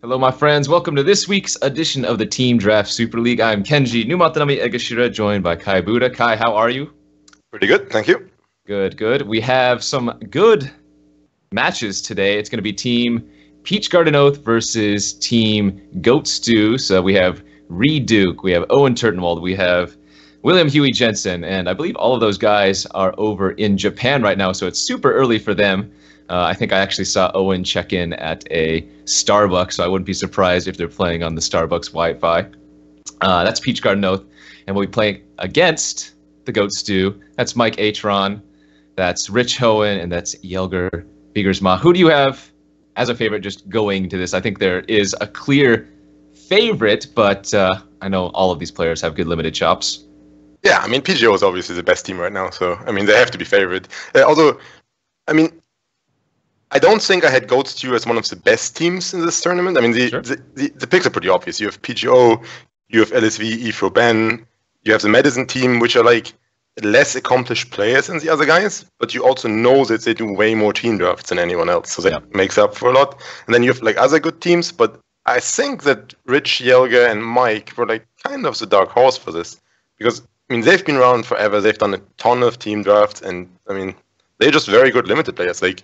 Hello, my friends. Welcome to this week's edition of the Team Draft Super League. I'm Kenji Egashira, joined by Kai Budde. Kai, how are you? Pretty good, thank you. Good, good. We have some good matches today. It's going to be Team Peach Garden Oath versus Team Goat Stew. So we have Reed Duke, we have Owen Turtenwald, we have William Huey Jensen, and I believe all of those guys are over in Japan right now, so it's super early for them. I think I actually saw Owen check in at a Starbucks, so I wouldn't be surprised if they're playing on the Starbucks Wi-Fi. That's Peach Garden Oath, and we'll be playing against the Goat Stew. That's Mike Atron, that's Rich Hohen, and that's Jelger Biegersma. Who do you have as a favorite just going to this? I think there is a clear favorite, but I know all of these players have good limited chops. Yeah, I mean, PGO is obviously the best team right now, so, I mean, they have to be favored. Although, I mean, I don't think I had Goat Stew as one of the best teams in this tournament. I mean, the picks are pretty obvious. You have PGO, you have LSV, Efro Ben, you have the Medicine team, which are like less accomplished players than the other guys, but you also know that they do way more team drafts than anyone else, so that makes up for a lot. And then you have like other good teams, but I think that Rich, Jelger, and Mike were like kind of the dark horse for this, because I mean they've been around forever. They've done a ton of team drafts, and I mean they're just very good limited players. Like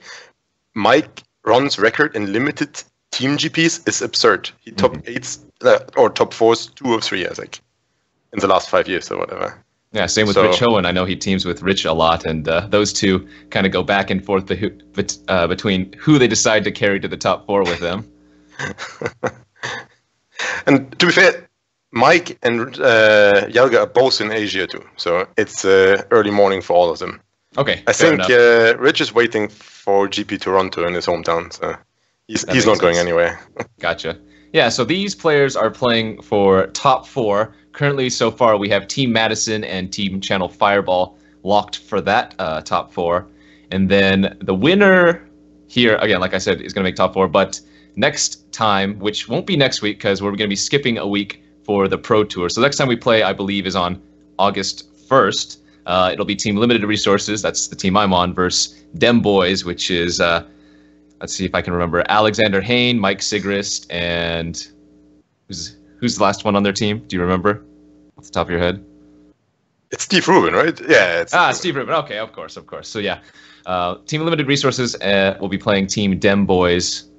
Mike Ron's record in limited team GPs is absurd. He top eights or top fours 2 or 3, I think, in the last 5 years or whatever. Yeah, same with Rich Hohen. I know he teams with Rich a lot, and those two kind of go back and forth between who they decide to carry to the top 4 with them. And to be fair, Mike and Jelger are both in Asia too, so it's early morning for all of them. Okay, I think Rich is waiting for GP Toronto in his hometown, so he's not going anywhere. Gotcha. Yeah, so these players are playing for top 4. Currently, so far, we have Team Madison and Team Channel Fireball locked for that top 4. And then the winner here, again, like I said, is going to make top 4. But next time, which won't be next week because we're going to be skipping a week for the Pro Tour. So next time we play, I believe, is on August 1st. It'll be Team Limited Resources, that's the team I'm on, versus Dem Boys, which is, let's see if I can remember, Alexander Hain, Mike Sigrist, and who's the last one on their team? Do you remember off the top of your head? It's Steve Rubin, right? Yeah. It's Steve Rubin. Okay, of course. So yeah, Team Limited Resources will be playing Team Dem Boys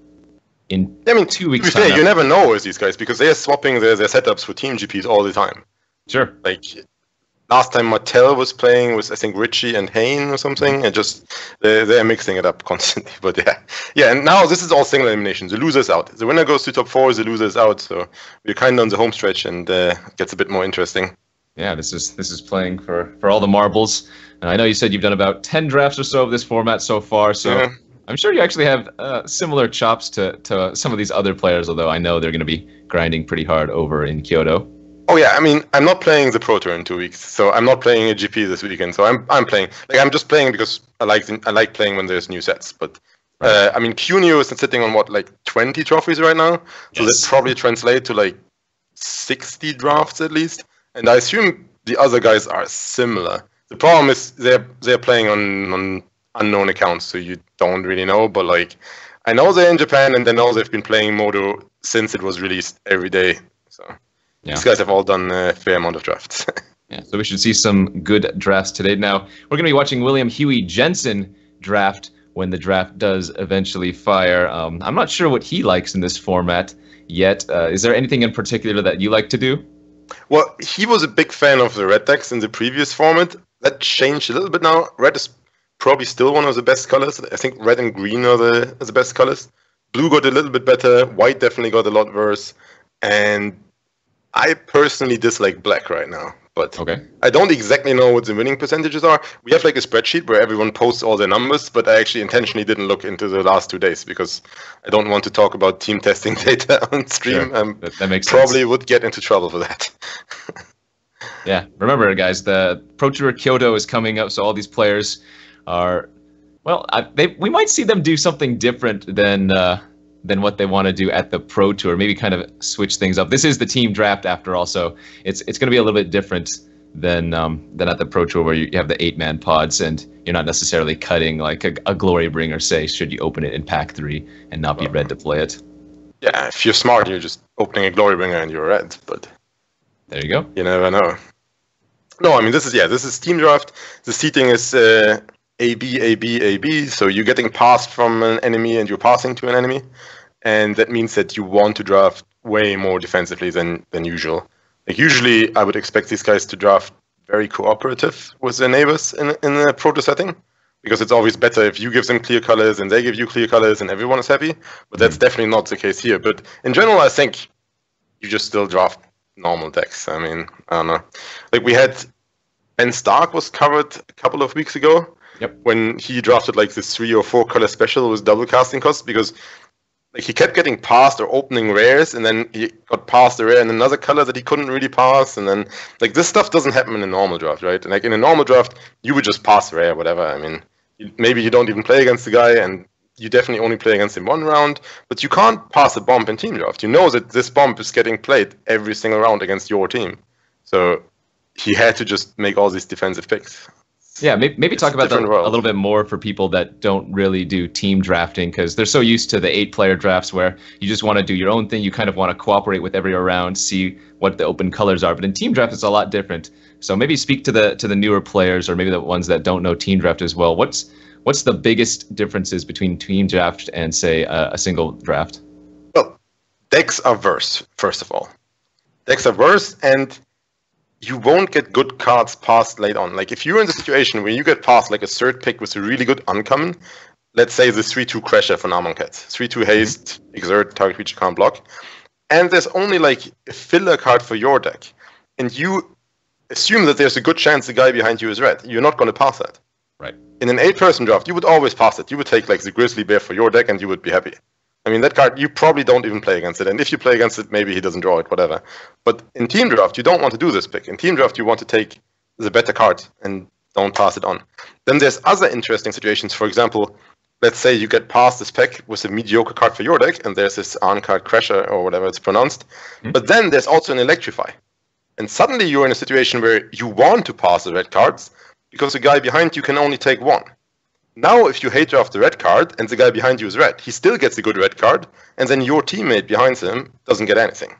in 2 weeks' time. You never know with these guys because they are swapping their setups for team GPs all the time. Sure. Like last time Martel was playing with I think Richie and Hain or something, and just they're mixing it up constantly. But yeah. And now this is all single elimination. The loser's out. The winner goes to top 4. The loser's out. So we're kind of on the home stretch, and it gets a bit more interesting. Yeah, this is playing for all the marbles. And I know you said you've done about 10 drafts or so of this format so far. So yeah. I'm sure you actually have similar chops to some of these other players, although I know they're going to be grinding pretty hard over in Kyoto. Oh yeah, I mean, I'm not playing the Pro Tour in 2 weeks, so I'm not playing a GP this weekend. So I'm playing, like I'm just playing because I like playing when there's new sets. But I mean, Cuneo is sitting on what, like 20 trophies right now, so that probably translate to like 60 drafts at least. And I assume the other guys are similar. The problem is they're playing on unknown accounts, so you don't really know. But like, I know they're in Japan, and I know they've been playing Modo since it was released every day. So. Yeah. These guys have all done a fair amount of drafts. Yeah, so we should see some good drafts today. Now, we're going to be watching William Huey Jensen draft when the draft does eventually fire. I'm not sure what he likes in this format yet. Is there anything in particular that you like to do? Well, he was a big fan of the red decks in the previous format. That changed a little bit now. Red is probably still one of the best colors. I think red and green are the best colors. Blue got a little bit better. White definitely got a lot worse. And I personally dislike black right now, but I don't exactly know what the winning percentages are. We have like a spreadsheet where everyone posts all their numbers, but I actually intentionally didn't look into the last 2 days because I don't want to talk about team testing data on stream. Sure. That makes probably sense. Would get into trouble for that. Yeah, remember guys, the Pro Tour Kyoto is coming up, so all these players are, well, we might see them do something different than what they want to do at the Pro Tour. Maybe kind of switch things up. This is the team draft after all, so it's going to be a little bit different than at the Pro Tour where you have the 8-man pods and you're not necessarily cutting like a Glory Bringer, say, should you open it in pack 3 and not be ready to play it. Yeah, if you're smart, you're just opening a Glory Bringer and you're red, but there you go. You never know. No, I mean, this is team draft. The seating is AB, AB, AB, so you're getting passed from an enemy and you're passing to an enemy, and that means that you want to draft way more defensively than usual. Like, usually, I would expect these guys to draft very cooperative with their neighbors in a proto setting, because it's always better if you give them clear colors and they give you clear colors and everyone is happy, but that's definitely not the case here. But in general, I think you just still draft normal decks. I mean, I don't know. Like, we had Ben Stark was covered a couple of weeks ago. Yep. When he drafted like this 3 or 4 color special with double casting costs, because like he kept getting passed or opening rares, and then he got passed a rare in another color that he couldn't really pass, and then like this stuff doesn't happen in a normal draft, right? And like in a normal draft, you would just pass a rare, whatever. I mean, maybe you don't even play against the guy, and you definitely only play against him one round, but you can't pass a bomb in team draft. You know that this bomb is getting played every single round against your team, so he had to just make all these defensive picks. Yeah, maybe talk about that a little bit more for people that don't really do team drafting, because they're so used to the 8-player drafts where you just want to do your own thing. You kind of want to cooperate with every round, see what the open colors are. But in team draft, it's a lot different. So maybe speak to the newer players, or maybe the ones that don't know team draft as well. What's the biggest differences between team draft and, say, a single draft? Well, decks are worse, first of all. Decks are worse, and you won't get good cards passed late on. Like, if you're in the situation where you get passed like a third pick with a really good uncommon, let's say the 3-2 Crasher for Amonkhet, 3-2 haste, exert, target creature can't block, and there's only like a filler card for your deck, and you assume that there's a good chance the guy behind you is red, you're not going to pass that. Right. In an 8-person draft, you would always pass it. You would take like the Grizzly Bear for your deck, and you would be happy. I mean, that card, you probably don't even play against it. And if you play against it, maybe he doesn't draw it, whatever. But in team draft, you don't want to do this pick. In team draft, you want to take the better card and don't pass it on. Then there's other interesting situations. For example, let's say you get past this pick with a mediocre card for your deck, and there's this Arn card Crasher, or whatever it's pronounced. But then there's also an Electrify. And suddenly you're in a situation where you want to pass the red cards, because the guy behind you can only take one. Now, if you hate draft the red card and the guy behind you is red, he still gets a good red card, and then your teammate behind him doesn't get anything.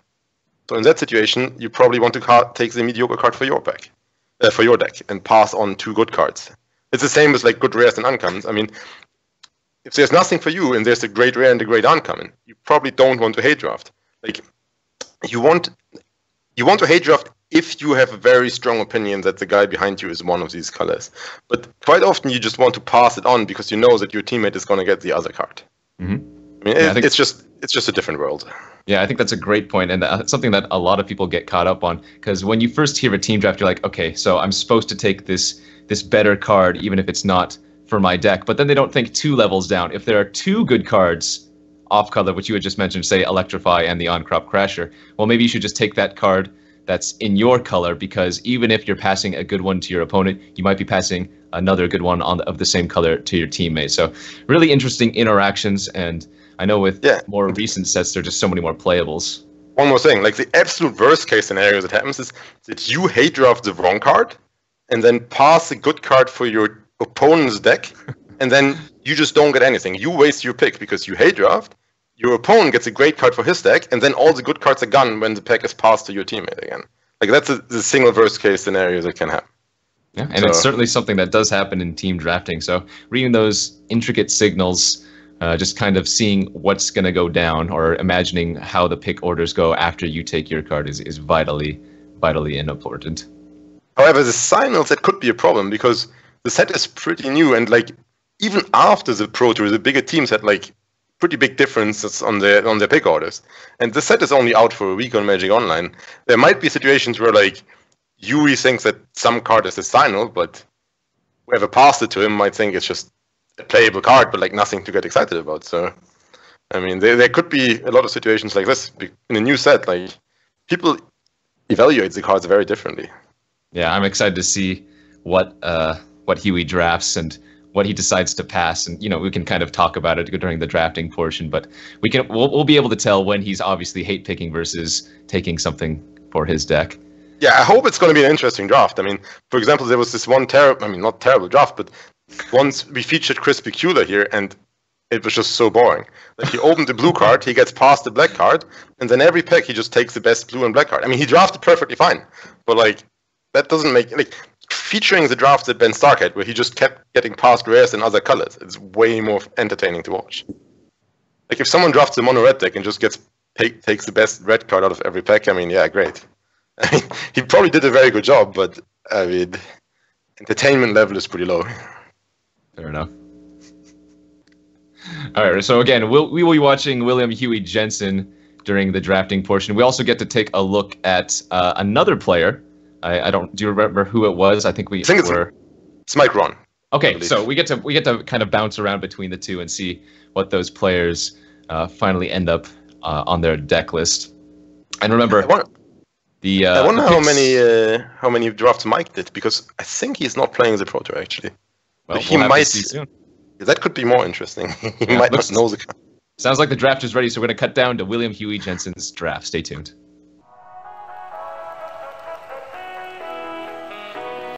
So in that situation, you probably want to take the mediocre card for your deck, and pass on 2 good cards. It's the same as like good rares and uncommons. I mean, if there's nothing for you and there's a great rare and a great uncommon, you probably don't want to hate draft. Like, you want to hate draft if you have a very strong opinion that the guy behind you is one of these colors. But quite often you just want to pass it on because you know that your teammate is going to get the other card. Mm-hmm. I mean, it's just a different world. Yeah, I think that's a great point, and something that a lot of people get caught up on. Because when you first hear a team draft, you're like, okay, so I'm supposed to take this better card, even if it's not for my deck. But then they don't think 2 levels down. If there are 2 good cards off color, which you had just mentioned, say Electrify and the On-Crop Crasher, well, maybe you should just take that card that's in your color, because even if you're passing a good one to your opponent, you might be passing another good one of the same color to your teammate. So really interesting interactions, and I know with more recent sets, there are just so many more playables. One more thing, like the absolute worst case scenario that happens is that you hate draft the wrong card, and then pass a good card for your opponent's deck, and then you just don't get anything. You waste your pick because you hate draft. Your opponent gets a great card for his deck, and then all the good cards are gone when the pack is passed to your teammate again. Like, that's the single worst case scenario that can happen. Yeah, and it's certainly something that does happen in team drafting. So reading those intricate signals, just kind of seeing what's going to go down, or imagining how the pick orders go after you take your card is vitally important. However, the signals, that could be a problem, because the set is pretty new, and like even after the Pro Tour, the bigger teams had like pretty big differences on their pick orders. And the set is only out for a week on Magic Online. There might be situations where like Yuri thinks that some card is a signal, but whoever passed it to him might think it's just a playable card, but like nothing to get excited about. So, I mean, there could be a lot of situations like this in a new set. Like, people evaluate the cards very differently. Yeah, I'm excited to see what Huey drafts and what he decides to pass, and we can kind of talk about it during the drafting portion, but we'll be able to tell when he's obviously hate picking versus taking something for his deck. Yeah, I hope it's going to be an interesting draft. I mean, for example, there was this one not terrible draft, but once we featured Chris Picula here, and it was just so boring. Like, he opened the blue card, he gets past the black card, and then every pack he just takes the best blue and black card. I mean, he drafted perfectly fine, but like that doesn't make like featuring the drafts that Ben Stark had, where he just kept getting past rares and other colors. It's way more entertaining to watch. Like, if someone drafts a mono red deck and just takes the best red card out of every pack, I mean, yeah, great. I mean, he probably did a very good job, but I mean, entertainment level is pretty low. Fair enough. All right, so again, we will be watching William Huey Jensen during the drafting portion. We also get to take a look at another player. Do you remember who it was? I think it's Mike Ron. Okay, so we get to kind of bounce around between the two and see what those players finally end up on their deck list. And remember, I wonder how many drafts Mike did, because I think he's not playing the Pro Tour actually. Well, he might. To see soon. That could be more interesting. He might not know the. Sounds like the draft is ready, so we're going to cut down to William Huey Jensen's draft. Stay tuned.